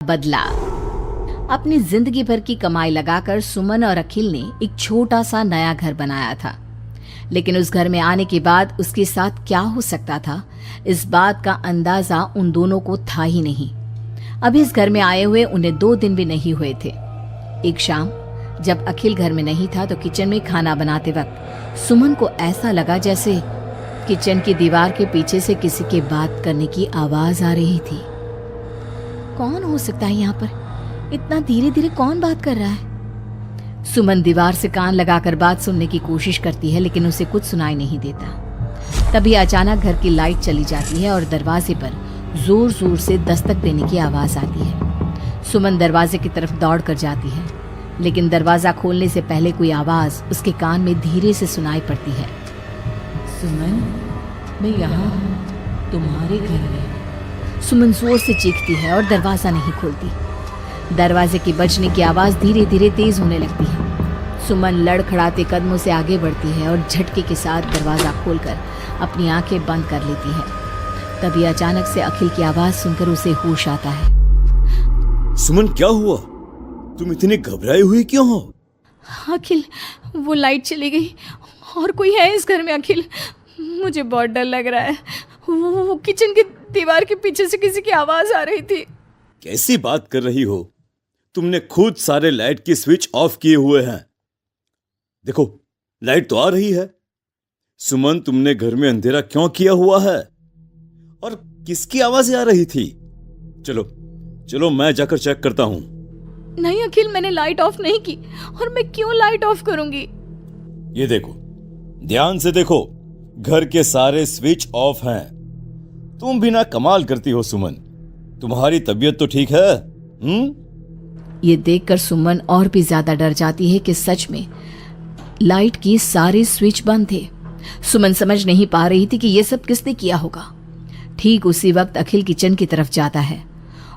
बदला। अपनी जिंदगी भर की कमाई लगाकर सुमन और अखिल ने एक छोटा सा नया घर बनाया था, लेकिन उस घर में आने के बाद उसके साथ क्या हो सकता था, इस बात का अंदाजा उन दोनों को था ही नहीं। अभी इस घर में आए हुए उन्हें 2 दिन भी नहीं हुए थे। एक शाम जब अखिल घर में नहीं था तो किचन में खाना बनाते वक्त सुमन को ऐसा लगा जैसे किचन की दीवार के पीछे से किसी के बात करने की आवाज आ रही थी। कौन हो सकता है यहाँ पर? इतना धीरे धीरे कौन बात कर रहा है? सुमन दीवार से कान लगाकर बात सुनने की कोशिश करती है, लेकिन उसे कुछ सुनाई नहीं देता। तभी अचानक घर की लाइट चली जाती है और दरवाजे पर जोर जोर से दस्तक देने की आवाज आती है। सुमन दरवाजे की तरफ दौड़ कर जाती है, लेकिन दरवाजा खोलने से पहले कोई आवाज उसके कान में धीरे से सुनाई पड़ती है। सुमन, मैं यहाँ हूँ, तुम्हारे घर में। सुमन जोर से चीखती है और दरवाजा नहीं खोलती। दरवाजे की बजने की आवाज धीरे धीरे तेज होने लगती है। सुमन लड़खड़ाते कदमों से आगे बढ़ती है और झटके के साथ दरवाजा खोलकर अपनी आंखें बंद कर लेती है। तभी अचानक से अखिल की आवाज सुनकर उसे होश आता है। सुमन, क्या हुआ? तुम इतनी घबराई हुई क्यों हो? अखिल, वो लाइट चली गई और कोई है इस घर में। अखिल, मुझे बहुत डर लग रहा है। वो किचन की दीवार के पीछे से किसी की आवाज आ रही थी। कैसी बात कर रही हो? तुमने खुद सारे लाइट की स्विच ऑफ किए हुए हैं। देखो, लाइट तो आ रही है। सुमन, तुमने घर में अंधेरा क्यों किया हुआ है? और किसकी आवाजें आ रही थी? चलो चलो, मैं जाकर चेक करता हूं। नहीं अखिल, मैंने लाइट ऑफ नहीं की। और मैं क्यों लाइट ऑफ करूंगी? ये देखो, ध्यान से देखो, घर के सारे स्विच ऑफ हैं। तुम भी ना कमाल करती हो सुमन। तुम्हारी तबीयत तो ठीक है? ये देखकर सुमन और भी ज्यादा डर जाती है कि सच में लाइट की सारे स्विच बंद थे। सुमन समझ नहीं पा रही थी कि ये सब किसने किया होगा। ठीक उसी वक्त अखिल किचन की तरफ जाता है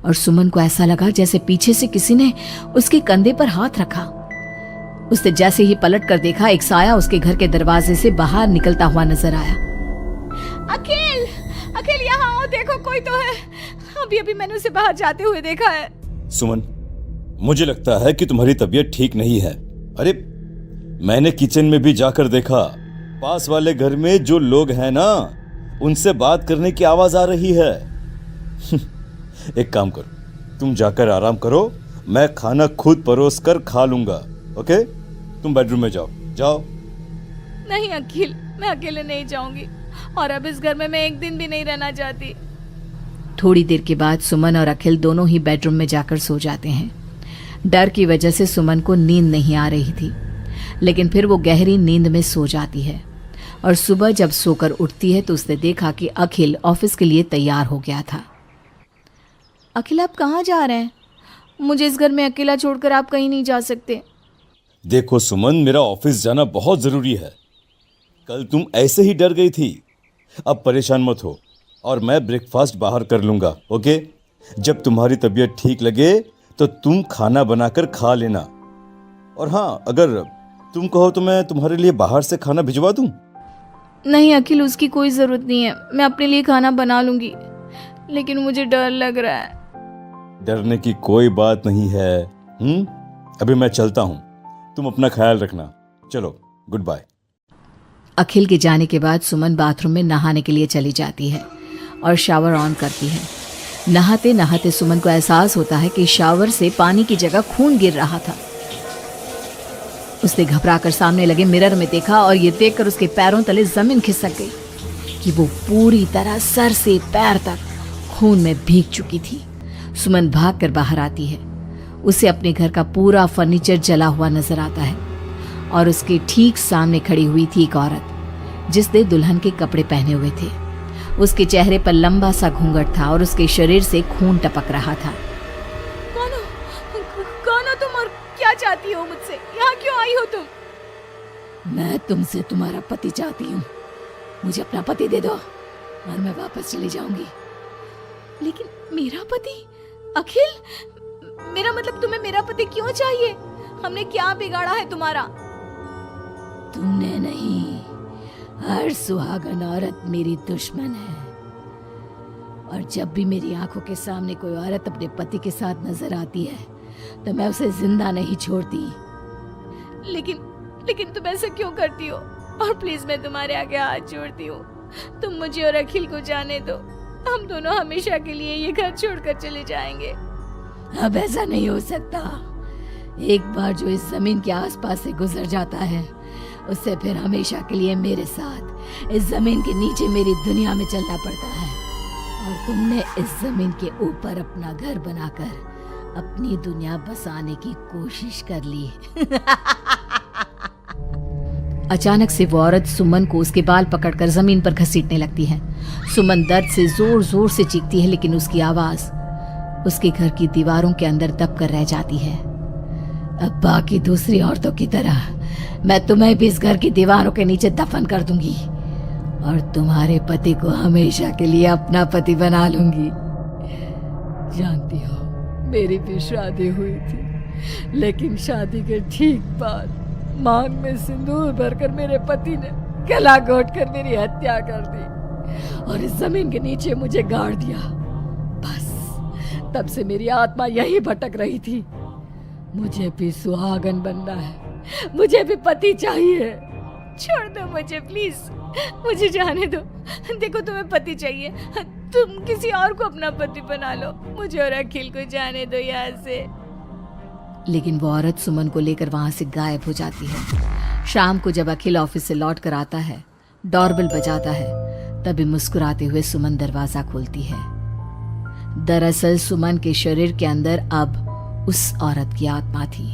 और सुमन को ऐसा लगा जैसे पीछे से किसी ने उसके कंधे पर हाथ रखा। उसने जैसे ही पलट कर देखा, एक साया उसके घर के दरवाजे से बाहर निकलता हुआ नजर आया। अखिल, अखिल यहाँ आओ, देखो कोई तो है। अभी अभी मैंने उसे बाहर जाते हुए देखा है। सुमन, मुझे लगता है कि तुम्हारी तबीयत ठीक नहीं है। अरे, मैंने किचन में भी जाकर देखा। पास वाले घर में जो लोग हैं ना, उनसे बात करने की आवाज आ रही है। एक काम करो, तुम जाकर आराम करो, मैं खाना खुद परोस कर खा लूंगा। ओके? तुम बेडरूम में जाओ। जाओ। नहीं अखिल, मैं अकेले नहीं जाऊंगी और अब इस घर में मैं एक दिन भी नहीं रहना चाहती। थोड़ी देर के बाद सुमन और अखिल दोनों ही बेडरूम में जाकर सो जाते हैं। डर की वजह से सुमन को नींद नहीं आ रही थी, लेकिन फिर वो गहरी नींद में सो जाती है और सुबह जब सोकर उठती है तो उसने देखा कि अखिल ऑफिस के लिए तैयार हो गया था। अखिल, आप कहाँ जा रहे हैं? मुझे इस घर में अकेला छोड़कर आप कहीं नहीं जा सकते। देखो सुमन, मेरा ऑफिस जाना बहुत जरूरी है। कल तुम ऐसे ही डर गई थी। अब परेशान मत हो और मैं ब्रेकफास्ट बाहर कर लूंगा। ओके? जब तुम्हारी तबीयत ठीक लगे तो तुम खाना बनाकर खा लेना। और हाँ, अगर तुम कहो तो मैं तुम्हारे लिए बाहर से खाना भिजवा दूं। नहीं अखिल, उसकी कोई जरूरत नहीं है। मैं अपने लिए खाना बना लूंगी, लेकिन मुझे डर लग रहा है। डरने की कोई बात नहीं है। अभी मैं चलता हूं, तुम अपना ख्याल रखना। चलो, गुड बाय। अखिल के जाने के बाद सुमन बाथरूम में नहाने के लिए चली जाती है और शावर ऑन करती है। नहाते नहाते सुमन को एहसास होता है कि शावर से पानी की जगह खून गिर रहा था। उसने घबराकर सामने लगे मिरर में देखा और ये देखकर उसके पैरों तले जमीन खिसक गई कि वो पूरी तरह सर से पैर तक खून में भीग चुकी थी। सुमन भागकर बाहर आती है। उसे अपने घर का पूरा फर्नीचर जला हुआ नजर आता है और उसके ठीक सामने खड़ी हुई थी एक औरत जिसने दुल्हन के कपड़े पहने हुए थे। उसके चेहरे पर लंबा सा घूंघट था और उसके शरीर से खून टपक रहा था। कौन हो तुम और क्या चाहती हो मुझसे? यहाँ क्यों आई हो तुम? मैं तुमसे तुम्हारा पति चाहती हूँ। मुझे अपना पति दे दो और मैं वापस चली जाऊंगी। लेकिन मेरा पति? अखिल, मेरा मतलब तुम्हें मेरा पति क्यों चाहिए? हमने क्या बिगाड़ा है तुम्हारा? तुमने नहीं, हर सुहागन औरत मेरी दुश्मन है और जब भी मेरी आंखों के सामने कोई औरत अपने पति के साथ नजर आती है तो मैं उसे जिंदा नहीं छोड़ती। लेकिन तुम ऐसा क्यों करती हो? और प्लीज मैं तुम्हारे आगे हाथ जोड़ती हूँ, तुम मुझे और अखिल को जाने दो। हम दोनों हमेशा के लिए ये घर छोड़कर चले जाएंगे। अब ऐसा नहीं हो सकता। एक बार जो इस जमीन के आसपास से गुजर जाता है उससे फिर हमेशा के लिए मेरे साथ इस जमीन के नीचे मेरी दुनिया में चलना पड़ता है। और तुमने इस जमीन के ऊपर अपना घर बनाकर अपनी दुनिया बसाने की कोशिश कर ली। अचानक से वो औरत सुमन को उसके बाल पकड़कर जमीन पर घसीटने लगती है। सुमन दर्द से जोर जोर से चीखती है, लेकिन उसकी आवाज उसके घर की दीवारों के अंदर दब कर रह जाती है। अब बाकी दूसरी औरतों की तरह मैं तुम्हें भी इस घर की दीवारों के नीचे दफन कर दूंगी और तुम्हारे पति को हमेशा के लिए अपना पति बना लूंगी। जानती हो, मेरी भी शादी हुई थी, लेकिन शादी के ठीक बाद मांग में सिंदूर भरकर मेरे पति ने गला घोट कर मेरी हत्या कर दी और इस जमीन के नीचे मुझे गाड़ दिया। बस तब से मेरी आत्मा यही भटक रही थी। मुझे भी सुहागन बनना है, मुझे भी पति चाहिए। छोड़ दो मुझे प्लीज, मुझे जाने दो। देखो तुम्हें पति चाहिए, तुम किसी और को अपना पति बना लो। मुझे और अखिल को जाने दो यहाँ से। लेकिन वो औरत सुमन को लेकर वहां से गायब हो जाती है। शाम को जब अखिल ऑफिस से लौट कर आता है, डोरबेल बजाता है, तभी मुस्कुराते हुए सुमन दरवाजा खोलती है। दरअसल सुमन के शरीर के अंदर अब उस औरत की आत्मा थी,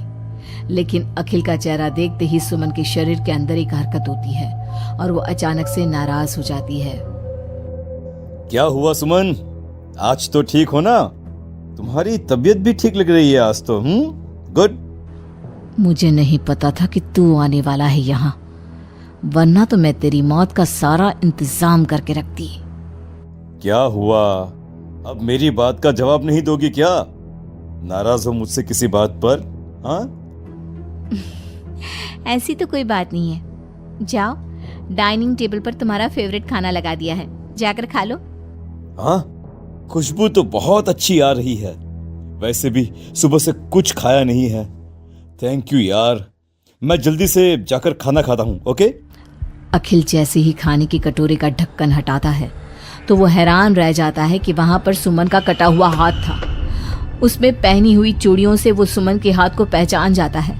लेकिन अखिल का चेहरा देखते ही सुमन के शरीर के अंदर एक हरकत होती है और वो अचानक से नाराज हो जाती है। क्या हुआ सुमन? आज तो ठीक हो ना? तुम्हारी तबीयत भी ठीक लग रही है आज तो। गुड। मुझे नहीं पता था कि तू आने वाला है यहाँ, वरना तो मैं तेरी मौत का सारा इंतजाम करके रखती। क्या हुआ? अब मेरी बात का जवाब नहीं दोगी क्या? नाराज हो मुझसे किसी बात पर? हाँ? ऐसी तो कोई बात नहीं है। जाओ, डाइनिंग टेबल पर तुम्हारा फेवरेट खाना लगा दिया है, जाकर खा लो। हाँ, खुशबू तो बहुत अच्छी आ रही है। वैसे भी सुबह से कुछ खाया नहीं है। थैंक यू यार, मैं जल्दी से जाकर खाना खाता हूँ। ओके? अखिल जैसे ही खाने की कटोरे का ढक्कन हटाता है तो वो हैरान रह जाता है कि वहां पर सुमन का कटा हुआ हाथ था। उसमें पहनी हुई चूड़ियों से वो सुमन के हाथ को पहचान जाता है।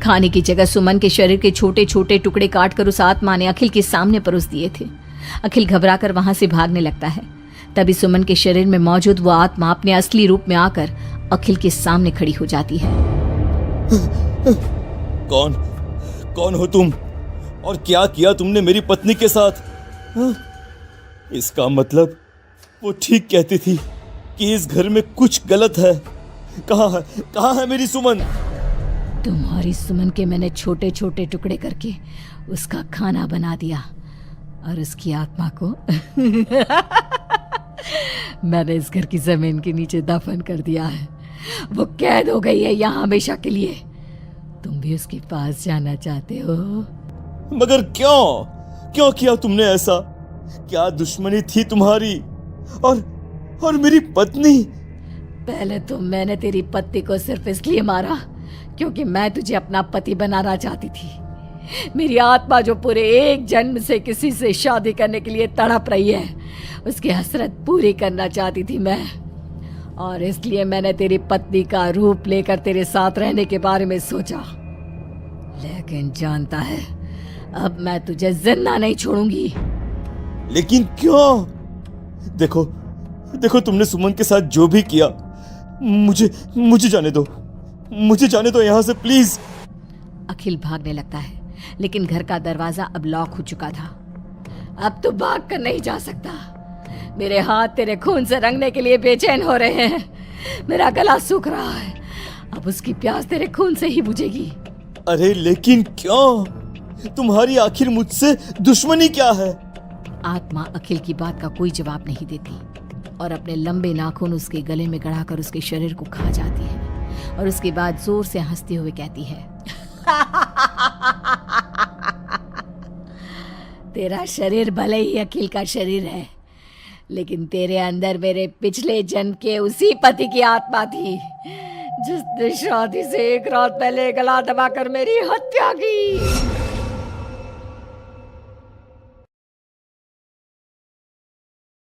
खाने की जगह सुमन के शरीर के छोटे छोटे टुकड़े काटकर उस आत्मा ने अखिल के सामने परोस दिए थे। अखिल घबराकर वहां से भागने लगता है। तभी सुमन के शरीर में मौजूद वो आत्मा अपने असली रूप में आकर अखिल के सामने खड़ी हो जाती है। कौन हो तुम? और क्या किया तुमने मेरी पत्नी के साथ? इसका मतलब वो ठीक कहती थी कि इस घर में कुछ गलत है। कहाँ है मेरी सुमन? तुम्हारी सुमन के मैंने छोटे छोटे टुकड़े करके उसका खाना बना दिया और उसकी आत्मा को मैंने इस घर की जमीन के नीचे दफन कर दिया है। वो कैद हो गई है यहाँ हमेशा के लिए। तुम भी उसके पास जाना चाहते हो? मगर क्यों किया तुमने ऐसा? क्या दुश्मनी थी तुम्हारी और मेरी पत्नी? पहले तो मैंने तेरी पत्नी को सिर्फ इसलिए मारा क्योंकि मैं तुझे अपना पति बनाना चाहती थी। मेरी आत्मा जो पूरे एक जन्म से किसी से शादी करने के लिए तड़प रही है, उसकी हसरत पूरी करना चाहती थी मैं। और इसलिए मैंने तेरी पत्नी का रूप लेकर तेरे साथ रहने के बारे में सोचा। लेकिन जानता है, अब मैं तुझे जिंदा नहीं छोड़ूंगी। लेकिन क्यों? देखो तुमने सुमन के साथ जो भी किया, मुझे जाने दो यहाँ से प्लीज। अखिल भागने लगता है, लेकिन घर का दरवाजा अब लॉक हो चुका था। अब तो भाग कर नहीं जा सकता। मेरे हाथ तेरे खून से रंगने के लिए बेचैन हो रहे हैं। मेरा गला सूख रहा है, अब उसकी प्यास तेरे खून से ही बुझेगी। अरे लेकिन क्यों? तुम्हारी आखिर मुझसे दुश्मनी क्या है? आत्मा अखिल की बात का कोई जवाब नहीं देती और अपने लंबे नाखून उसके गले में गड़ाकर उसके शरीर को खा जाती है और उसके बाद जोर से हंसते हुए कहती है, तेरा शरीर भले ही अखिल का शरीर है, लेकिन तेरे अंदर मेरे पिछले जन्म के उसी पति की आत्मा थी जिसने शादी से एक रात पहले गला दबाकर मेरी हत्या की।